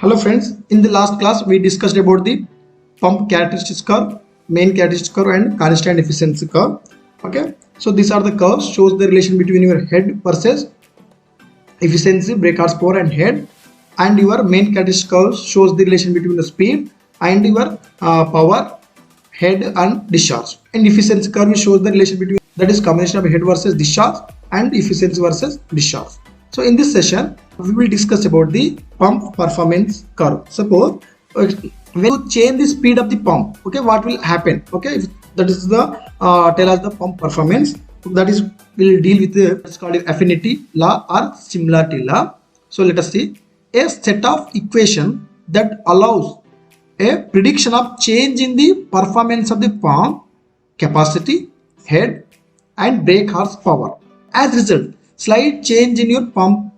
Hello friends, in the last class we discussed about the pump characteristics curve, main characteristics curve and constant efficiency curve. Okay, so these are the curves, shows the relation between your head versus efficiency, brake horsepower and head, and your main characteristic curve shows the relation between the speed and your power, head and discharge. And efficiency curve shows the relation between, that is combination of head versus discharge and efficiency versus discharge. So in this session we will discuss about the pump performance curve. Suppose when you change the speed of the pump, okay, what will happen? Okay, if that is the tell us the pump performance, that is will deal with the, it's called affinity law or similarity law. So let us see a set of equation that allows a prediction of change in the performance of the pump capacity, head and brake horsepower. As result, slight change in your pump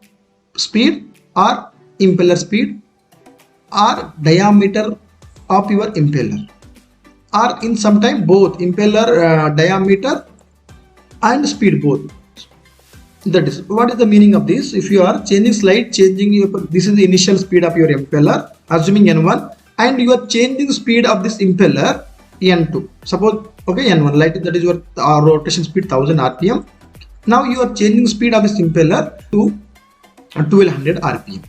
speed or impeller speed or diameter of your impeller, or in some time both impeller diameter and speed both. That is, what is the meaning of this? If you are changing your, this is the initial speed of your impeller, assuming N1, and you are changing the speed of this impeller N2. Suppose, okay, N1, like that is your rotation speed 1000 rpm. Now you are changing speed of this impeller to 1200 rpm.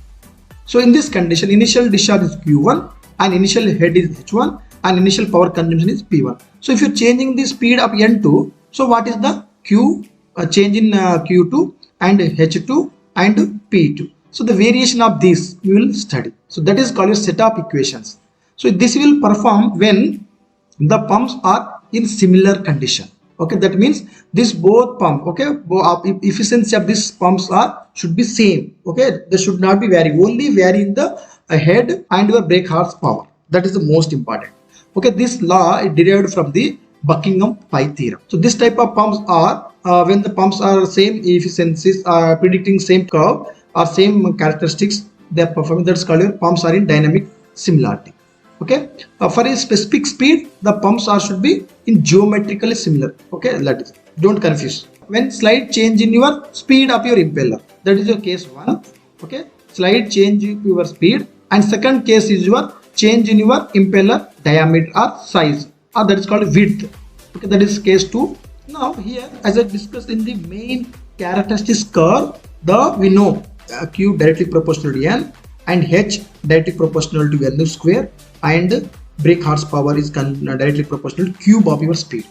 So in this condition, initial discharge is Q1 and initial head is H1 and initial power consumption is P1. So if you are changing the speed of N2, so what is the Q change in Q2 and H2 and P2? So the variation of this we will study. So that is called a set of equations. So this will perform when the pumps are in similar condition. Okay, that means this both pump, okay, efficiency of these pumps are should be same. Okay, they should not be vary, only vary in the head and your brake horsepower. That is the most important. Okay, this law is derived from the Buckingham Pi theorem. So this type of pumps are when the pumps are same efficiencies, predicting same curve or same characteristics, they are performing. That's called your pumps are in dynamic similarity. Okay, for a specific speed, the pumps are should be in geometrically similar. Okay, that is, don't confuse. When slight change in your speed of your impeller, that is your case 1. Okay, slight change in your speed, and second case is your change in your impeller diameter or size, or that is called width. Okay, that is case 2. Now here, as I discussed in the main characteristics curve, we know Q directly proportional to N and H directly proportional to N square, and brake horsepower is directly proportional to cube of your speed.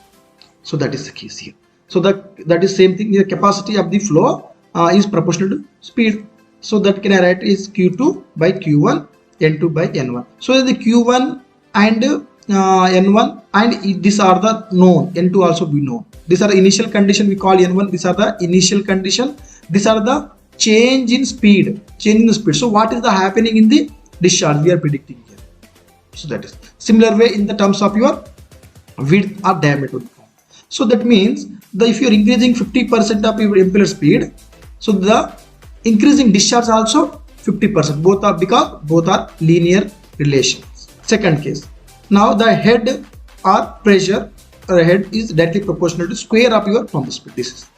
So that is the case here. So that is same thing. The capacity of the flow is proportional to speed. So that can I write is Q2 by Q1, N2 by N1. So the Q1 and N1 and these are the known. N2 also we know. These are initial condition we call N1. These are the initial condition. These are the change in speed. Change in the speed. So what is the happening in the discharge we are predicting here? So that is similar way in the terms of your width or diameter. So that means if you are increasing 50% of your impeller speed, so the increasing discharge also 50%. Both are, because both are linear relations. Second case. Now the head or pressure or head is directly proportional to square of your pump speed. This is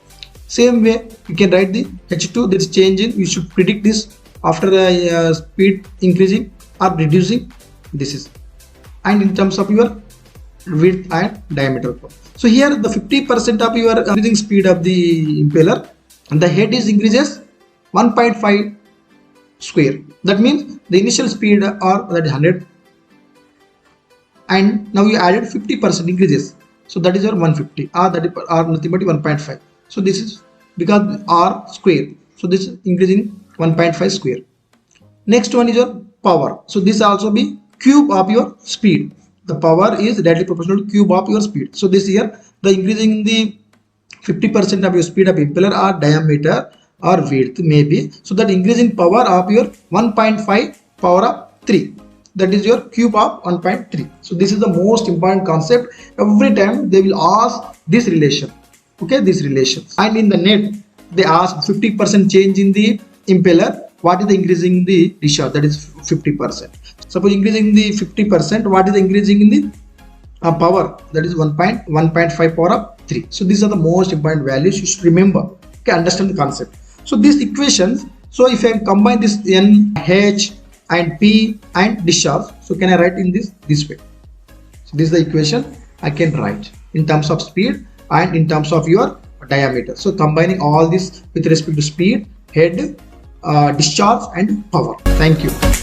same way you can write the H2, this change in, you should predict this after the speed increasing or reducing. This is, and in terms of your width and diameter. So here the 50% of your increasing speed of the impeller, and the head is increases 1.5 square. That means the initial speed or that is 100, and now you added 50% increases. So that is your 150, or that is nothing but 1.5. So this is because R square. So this is increasing 1.5 square. Next one is your power. So this also be cube of your speed. The power is directly proportional to cube of your speed. So this here the increasing the 50% of your speed of impeller or diameter or width maybe. So that increasing power of your 1.5 power of 3. That is your cube of 1.3. So this is the most important concept. Every time they will ask this relation. Okay, this relation. And in the net they ask 50% change in the impeller. What is the increasing the discharge? That is 50%. Suppose increasing the 50%, what is the increasing in the power? That is 1.5 power of 3. So these are the most important values you should remember. Okay, understand the concept. So these equations, so if I combine this N, H and P and discharge. So can I write in this way? So this is the equation I can write in terms of speed and in terms of your diameter. So combining all this with respect to speed, head, discharge and power. Thank you.